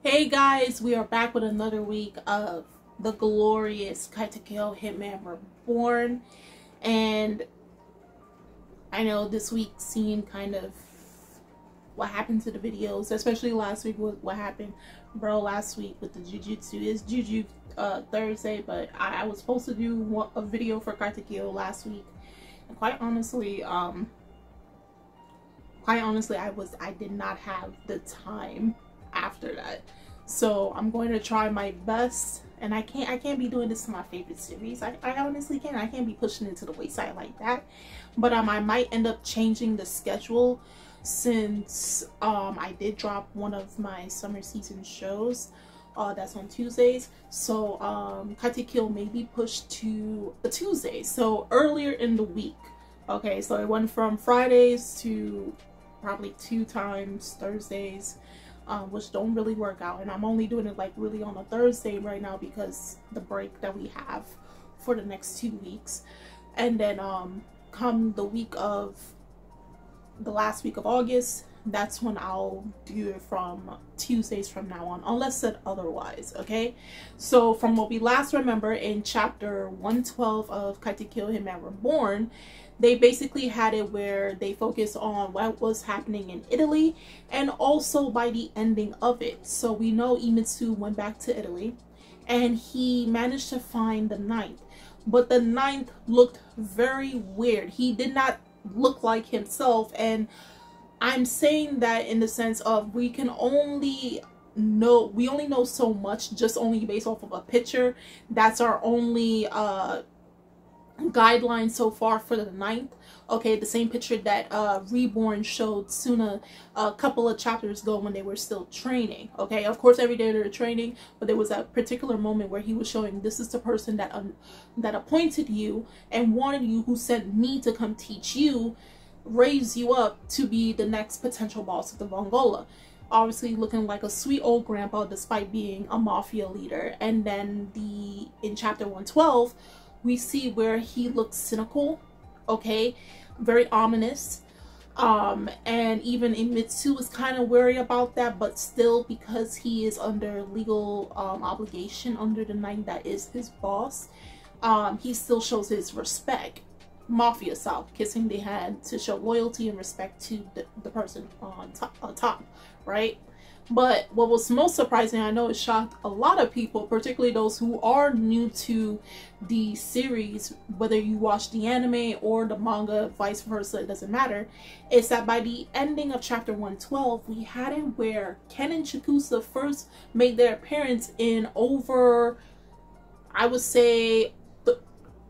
Hey guys, we are back with another week of the glorious Katekyo Hitman REBORN, and I know this week seen kind of what happened to the videos, especially last week with what happened, bro. Last week with the Jujutsu is Juju Thursday, but I was supposed to do a video for Katekyo last week, and quite honestly, I did not have the time after that. So I'm going to try my best, and I can't be doing this to my favorite series. I honestly can't. I can't be pushing it to the wayside like that. But I might end up changing the schedule, since I did drop one of my summer season shows that's on Tuesdays. So Katekyo may be pushed to a Tuesday, so earlier in the week. Okay, so it went from Fridays to probably 2 times Thursdays, which don't really work out, and I'm only doing it like really on a Thursday right now because the break that we have for the next 2 weeks. And then come the last week of August, that's when I'll do it from Tuesdays from now on, unless said otherwise. Okay, so from what we last remember in chapter 112 of Katekyo Hitman REBORN, they basically had it where they focused on what was happening in Italy, and also by the ending of it. So we know Imitsu went back to Italy and he managed to find the 9th, but the 9th looked very weird. He did not look like himself, and I'm saying that in the sense of we only know so much just only based off of a picture. That's our only guideline so far for the 9th. Okay, the same picture that Reborn showed Suna a couple of chapters ago when they were still training. Okay, of course every day they're training, but there was a particular moment where he was showing, this is the person that that appointed you and wanted you, who sent me to come teach you, raise you up to be the next potential boss of the Mongolia. Obviously looking like a sweet old grandpa despite being a mafia leader. And then in chapter 112 we see where he looks cynical, okay, very ominous, and even Imitsu is kind of wary about that, but still, because he is under legal obligation under the 9th that is his boss, he still shows his respect, mafia style, kissing the hand to show loyalty and respect to the person on top, right? But what was most surprising, I know it shocked a lot of people, particularly those who are new to the series, whether you watch the anime or the manga, vice versa, it doesn't matter, is that by the ending of chapter 112, we had it where Ken and Chikusa first made their appearance in over, I would say,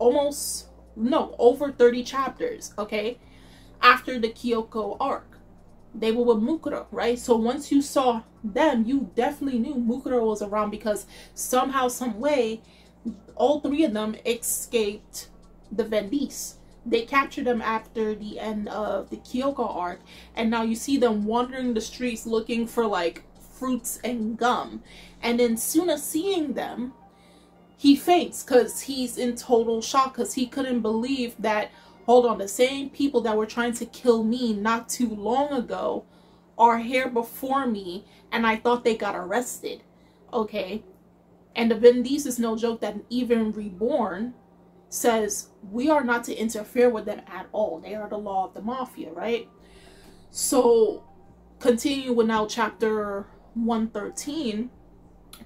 over 30 chapters, okay, after the Kyoko arc. They were with Mukuro, right? So once you saw them, you definitely knew Mukuro was around, because somehow, some way, all 3 of them escaped the Vendis. They captured them after the end of the Kyoko arc, and now you see them wandering the streets looking for like fruits and gum. And then Suna, seeing them, he faints because he's in total shock, because he couldn't believe that, hold on, the same people that were trying to kill me not too long ago are here before me, and I thought they got arrested. Okay, and the Vendis is no joke, that even Reborn says we are not to interfere with them at all. They are the law of the mafia, right? So continue with now chapter 113.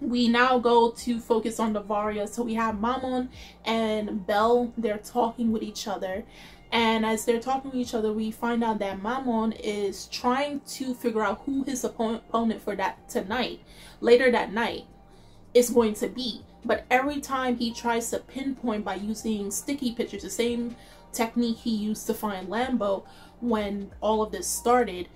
We now go to focus on the Varia. So we have Mammon and Belle. They're talking with each other, and as they're talking with each other, we find out that Mammon is trying to figure out who his opponent for later that night is going to be. But every time he tries to pinpoint by using sticky pictures, the same technique he used to find Lambo when all of this started,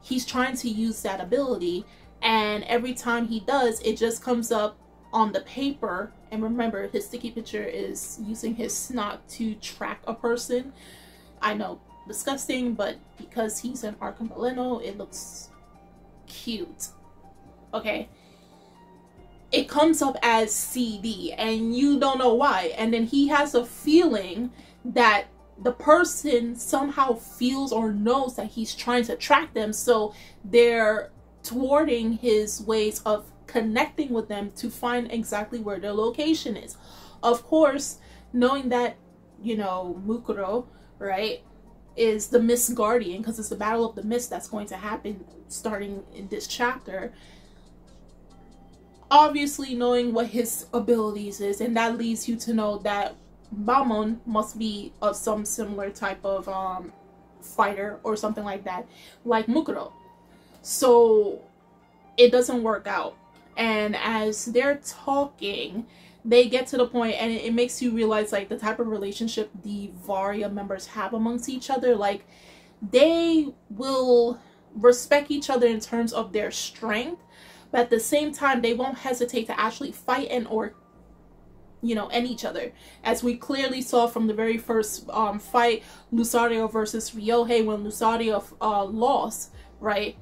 he's trying to use that ability. And every time he does, it just comes up on the paper. And remember, his sticky picture is using his snot to track a person. I know, disgusting, but because he's an Arcambaleno, it looks cute. Okay, it comes up as CD, and you don't know why. And then he has a feeling that the person somehow feels or knows that he's trying to track them, so they're thwarting his ways of connecting with them to find exactly where their location is. Of course, knowing that, you know, Mukuro, right, is the Mist Guardian, because it's the Battle of the Mist that's going to happen starting in this chapter. Obviously, knowing what his abilities is, and that leads you to know that Bamon must be of some similar type of fighter or something like that, like Mukuro. So it doesn't work out. And as they're talking, they get to the point, and it makes you realize like the type of relationship the Varia members have amongst each other. Like, they will respect each other in terms of their strength, but at the same time they won't hesitate to actually fight and or, you know, end each other, as we clearly saw from the very first fight, Lucario versus Ryohei. When Lucario lost, right,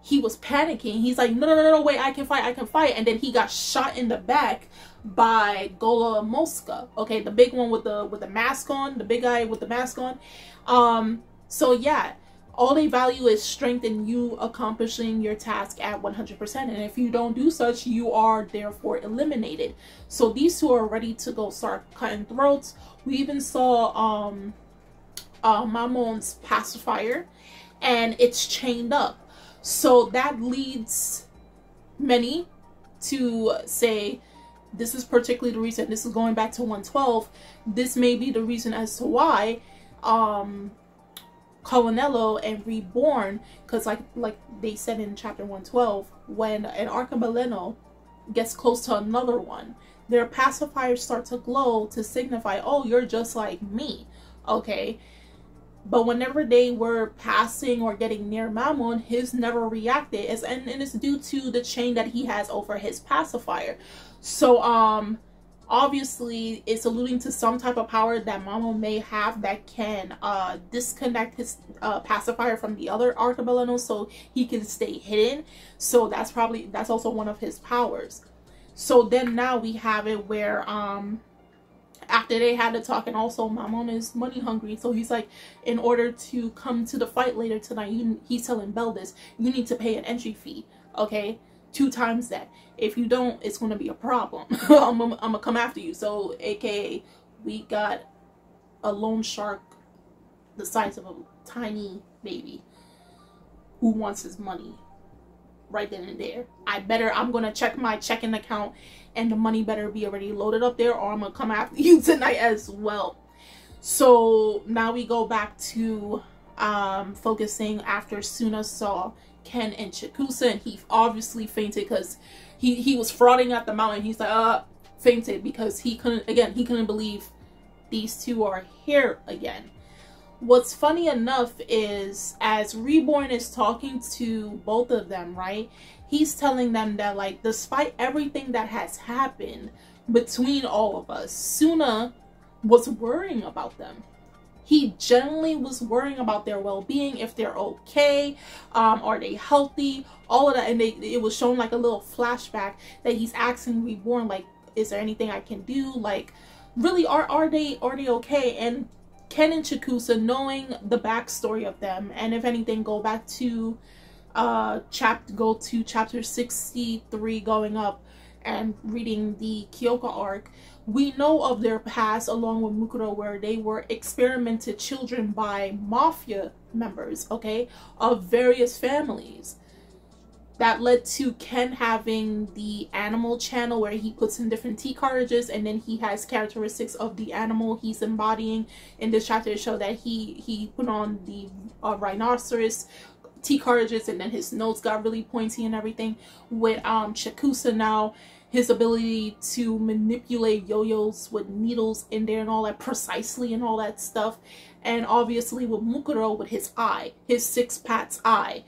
he was panicking. He's like, no, wait, I can fight. And then he got shot in the back by Gola Mosca, okay, the big one with the mask on, the big guy with the mask on. So yeah, all they value is strength and you accomplishing your task at 100%. And if you don't do such, you are therefore eliminated. So these two are ready to go start cutting throats. We even saw Mamon's pacifier, and it's chained up. So that leads many to say, this is particularly the reason, this is going back to 112, this may be the reason as to why Colonello and Reborn, because like they said in chapter 112, when an Arcabaleno gets close to another one, their pacifiers start to glow to signify, oh, you're just like me, okay? But whenever they were passing or getting near Mamon, his never reacted, and it's due to the chain that he has over his pacifier. So obviously it's alluding to some type of power that Mamon may have that can disconnect his pacifier from the other Arcabaleno so he can stay hidden. So that's also one of his powers. So then now we have it where after they had to talk, and also Mamon is money hungry, so he's like, in order to come to the fight later tonight, he's telling Beldis, you need to pay an entry fee, okay, 2 times that. If you don't, it's going to be a problem. I'm gonna come after you. So aka, we got a loan shark the size of a tiny baby who wants his money right then and there. I'm gonna check my checking account, and the money better be already loaded up there, or I'm gonna come after you tonight as well. So now we go back to focusing after Suna saw Ken and Chikusa, and he obviously fainted because he was frauding at the mountain. He's like fainted because he couldn't believe these two are here again. What's funny enough is, as Reborn is talking to both of them, right, he's telling them that, like, despite everything that has happened between all of us, Suna was worrying about them. He genuinely was worrying about their well-being, if they're okay, are they healthy, all of that. And it was shown like a little flashback that he's asking Reborn, like, is there anything I can do? Like, really, are they okay? And Ken and Chikusa, knowing the backstory of them, and if anything, go back to chapter 63 going up and reading the Kyoko arc, we know of their past along with Mukuro, where they were experimented children by mafia members, okay, of various families. That led to Ken having the animal channel, where he puts in different tea carriages, and then he has characteristics of the animal he's embodying. In this chapter, to show that he put on the rhinoceros tea carriages, and then his nose got really pointy and everything. With Chikusa now, his ability to manipulate yo-yos with needles in there and all that precisely and all that stuff. And obviously with Mukuro, with his eye, his 6-pat's eye.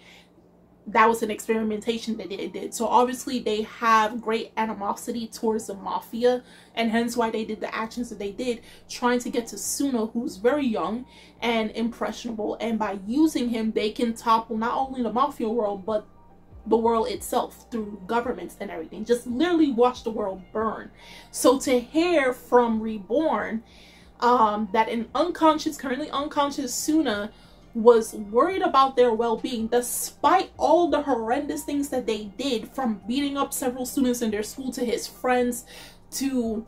That was an experimentation that they did. So obviously they have great animosity towards the mafia, and hence why they did the actions that they did, trying to get to Suna, who's very young and impressionable, and by using him they can topple not only the mafia world but the world itself through governments and everything. Just literally watch the world burn. So to hear from Reborn that an currently unconscious Suna was worried about their well-being despite all the horrendous things that they did, from beating up several students in their school to his friends to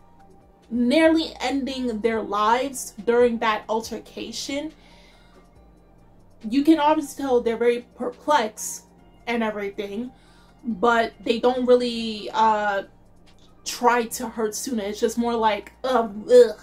nearly ending their lives during that altercation. You can obviously tell they're very perplexed and everything, but they don't really try to hurt Suna. It's just more like, ugh,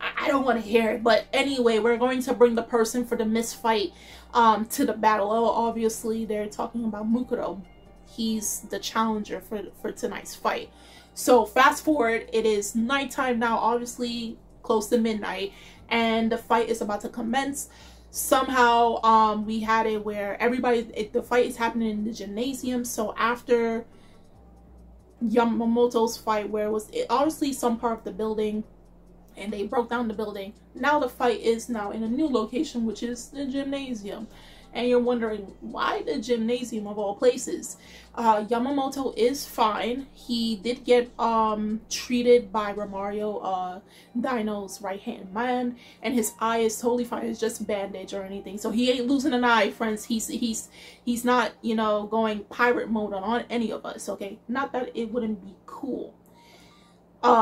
I don't want to hear it. But anyway, we're going to bring the person for the misfight to the battle. Oh, obviously they're talking about Mukuro. He's the challenger for tonight's fight. So fast forward, it is nighttime now, obviously close to midnight, and the fight is about to commence. Somehow we had it where the fight is happening in the gymnasium. So after Yamamoto's fight, where it was obviously some part of the building and they broke down the building, now the fight is now in a new location, which is the gymnasium. And you're wondering, why the gymnasium of all places? Yamamoto is fine. He did get treated by Romario, Dino's right-hand man, and his eye is totally fine. It's just bandage or anything. So he ain't losing an eye, friends. He's not, you know, going pirate mode on any of us, okay? Not that it wouldn't be cool.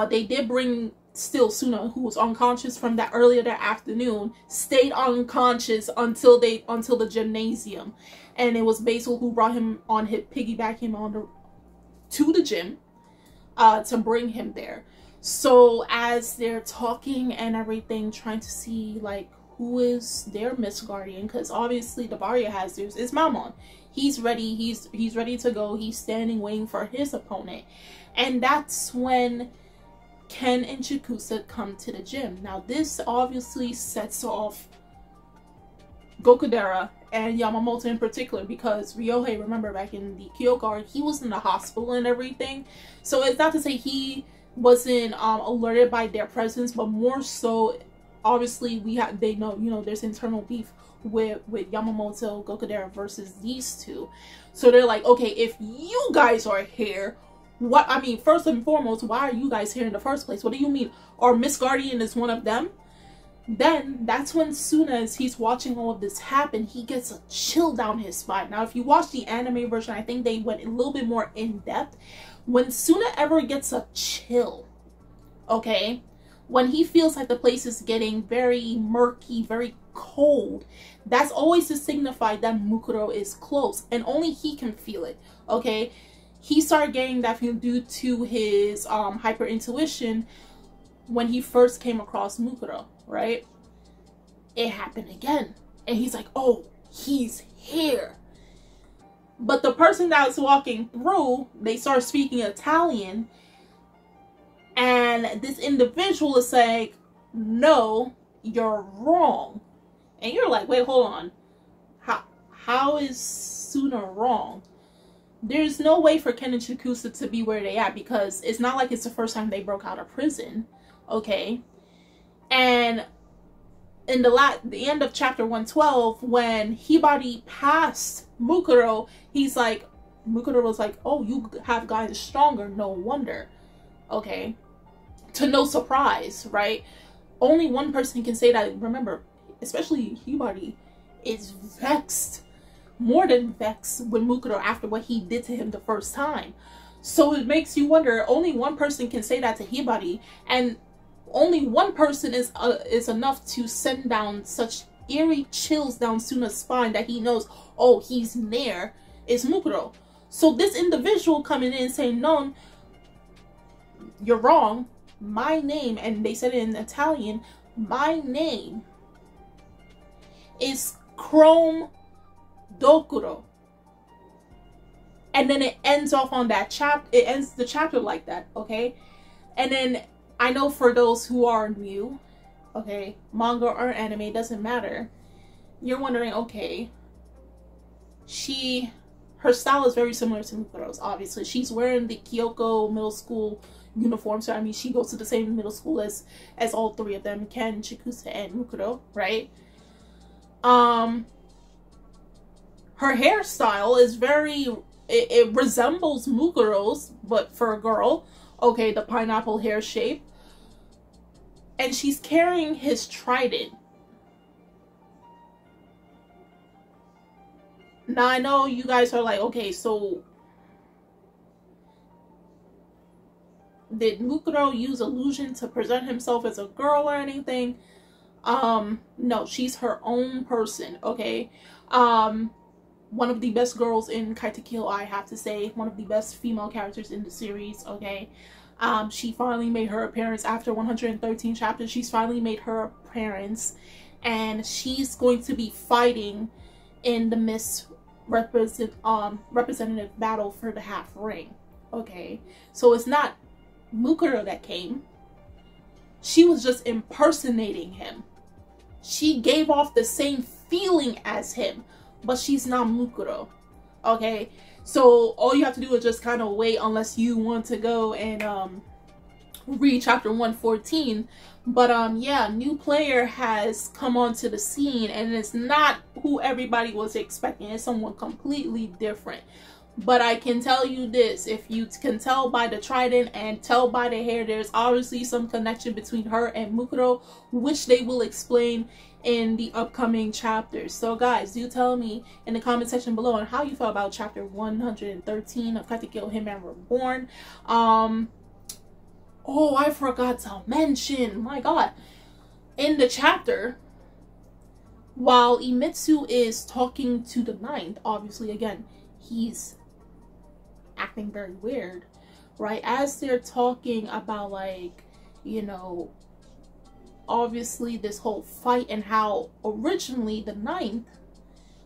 They did bring still Suna, who was unconscious from that earlier that afternoon, stayed unconscious until the gymnasium, and it was Basil who brought him on, piggyback him on to the gym to bring him there. So as they're talking and everything, trying to see like who is their Miss Guardian, because obviously the barrier has theirs. It's Mamon. He's ready. He's ready to go. He's standing waiting for his opponent, and that's when Ken and Chikusa come to the gym. Now this obviously sets off Gokudera and Yamamoto in particular, because Ryohei, remember back in the Kyoko arc, he was in the hospital and everything. So it's not to say he wasn't alerted by their presence, but more so obviously they know, you know, there's internal beef with Yamamoto, Gokudera versus these two. So they're like, okay, if you guys are here, what, I mean, first and foremost, why are you guys here in the first place? What do you mean? Our Miss Guardian is one of them? Then that's when Suna, as he's watching all of this happen, he gets a chill down his spine. Now, if you watch the anime version, I think they went a little bit more in depth. When Suna ever gets a chill, okay, when he feels like the place is getting very murky, very cold, that's always to signify that Mukuro is close, and only he can feel it, okay? He started getting that feeling due to his hyper intuition when he first came across Mukuro, right? It happened again, and he's like, oh, he's here. But the person that was walking through, they start speaking Italian, and this individual is saying, no, you're wrong. And you're like, wait, hold on. How is Suna wrong? There's no way for Ken and Chikusa to be where they at, because it's not like it's the first time they broke out of prison, okay? And in the end of chapter 112, when Hibari passed Mukuro, Mukuro was like, oh, you have gotten stronger, no wonder, okay? To no surprise, right? Only one person can say that. Remember, especially Hibari is vexed, more than vexed with Mukuro after what he did to him the first time. So it makes you wonder, only one person can say that to Hibari, and only one person is enough to send down such eerie chills down Suna's spine that he knows, oh, he's near, is Mukuro. So this individual coming in saying, no, you're wrong, my name, and they said it in Italian, my name is Chrome Dokuro. And then it ends off on that chapter. It ends the chapter like that, okay? And then I know for those who are new, okay, manga or anime, doesn't matter, you're wondering, okay, her style is very similar to Mukuro's, obviously. She's wearing the Kyoko middle school uniform, so I mean, she goes to the same middle school as all three of them, Ken, Chikusa, and Mukuro, right? Her hairstyle is it resembles Mukuro's, but for a girl, okay, the pineapple hair shape. And she's carrying his trident. Now I know you guys are like, okay, so did Mukuro use illusion to present himself as a girl or anything? No, she's her own person, okay? One of the best girls in Katekyo, I have to say. One of the best female characters in the series, okay? She finally made her appearance after 113 chapters. She's finally made her appearance, and she's going to be fighting in the Miss representative battle for the half ring, okay? So it's not Mukuro that came. She was just impersonating him. She gave off the same feeling as him, but she's not Mukuro, okay? So all you have to do is just kind of wait, unless you want to go and read chapter 114. But yeah, new player has come onto the scene, and it's not who everybody was expecting. It's someone completely different. But I can tell you this, if you can tell by the trident and tell by the hair, there's obviously some connection between her and Mukuro, which they will explain in the upcoming chapters. So guys, do tell me in the comment section below on how you felt about chapter 113 of Katekyo Hitman REBORN. Oh, I forgot to mention, my god, in the chapter, while Imitsu is talking to the ninth, obviously again, he's acting very weird, right? As they're talking about, like, you know, obviously this whole fight and how originally the ninth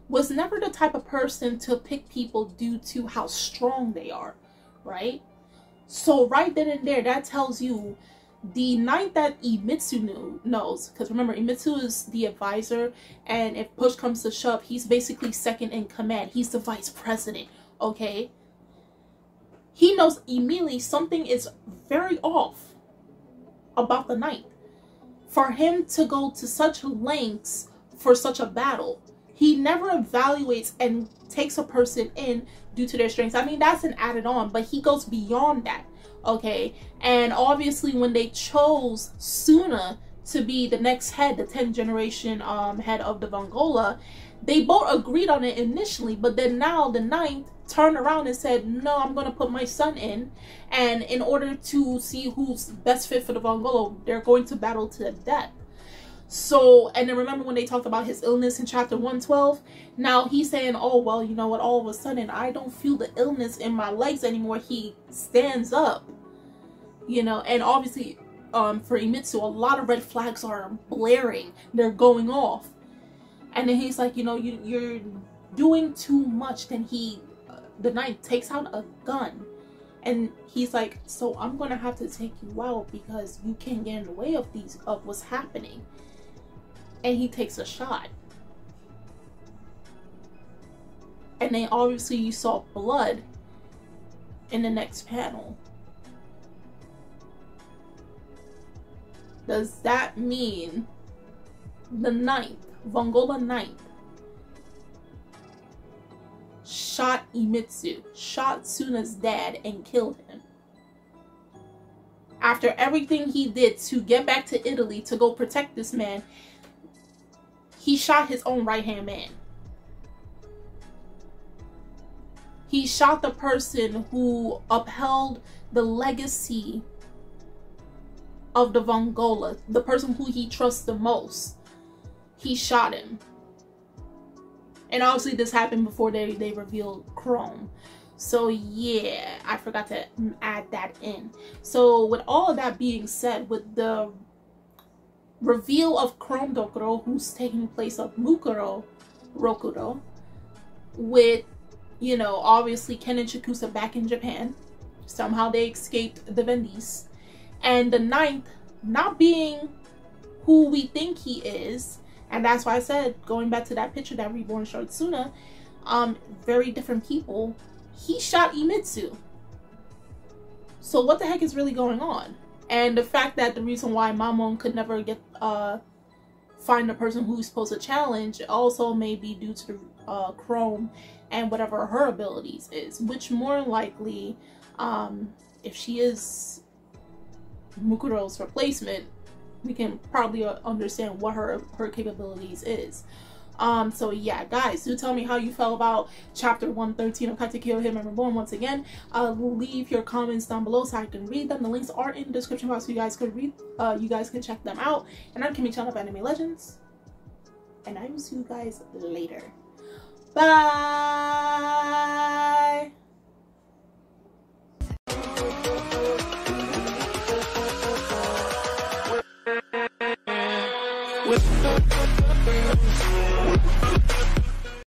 was never the type of person to pick people due to how strong they are, right? So right then and there, that tells you the ninth that Imitsu knows, because remember, Imitsu is the advisor, and if push comes to shove, he's basically second in command. He's the vice president, okay? He knows immediately something is very off about the ninth. For him to go to such lengths for such a battle, he never evaluates and takes a person in due to their strengths. I mean, that's an added on, but he goes beyond that, okay? And obviously when they chose Suna to be the next head, the 10th generation head of the Vongola, they both agreed on it initially, but then now the ninth turned around and said, no, I'm going to put my son in, and in order to see who's best fit for the Vongola, they're going to battle to the death. So, and then remember when they talked about his illness in chapter 112, now he's saying, oh, well, you know what, all of a sudden I don't feel the illness in my legs anymore. He stands up, you know, and obviously for Imitsu, a lot of red flags are blaring, they're going off, and then he's like, you know, you're doing too much. Then the knight takes out a gun, and he's like, so I'm gonna have to take you out because you can't get in the way of what's happening. And he takes a shot, and then obviously you saw blood in the next panel. Does that mean the ninth, Vongola ninth, shot Imitsu, shot Suna's dad, and killed him? After everything he did to get back to Italy to go protect this man, he shot his own right-hand man. He shot the person who upheld the legacy of the Vongola, the person who he trusts the most. He shot him. And obviously this happened before they revealed Chrome. So yeah, I forgot to add that in. So with all of that being said, with the reveal of Chrome Dokuro, who's taking place of Mukuro Rokuro, with, you know, obviously Ken and Chikusa back in Japan. Somehow they escaped the Vendis. And the ninth not being who we think he is. And that's why I said, going back to that picture that Reborn showed Suna, very different people. He shot Imitsu. So what the heck is really going on? And the fact that the reason why Mamon could never get find the person who's supposed to challenge also may be due to Chrome and whatever her abilities is, which more likely, if she is Mukuro's replacement, we can probably understand what her capabilities is. So yeah, guys, do tell me how you felt about chapter 113 of Katekyo Hitman REBORN. Once again, leave your comments down below so I can read them. The links are in the description box so you guys could read, you guys can check them out. And I'm Kimmy Chan of Anime Legends, and I will see you guys later. Bye. With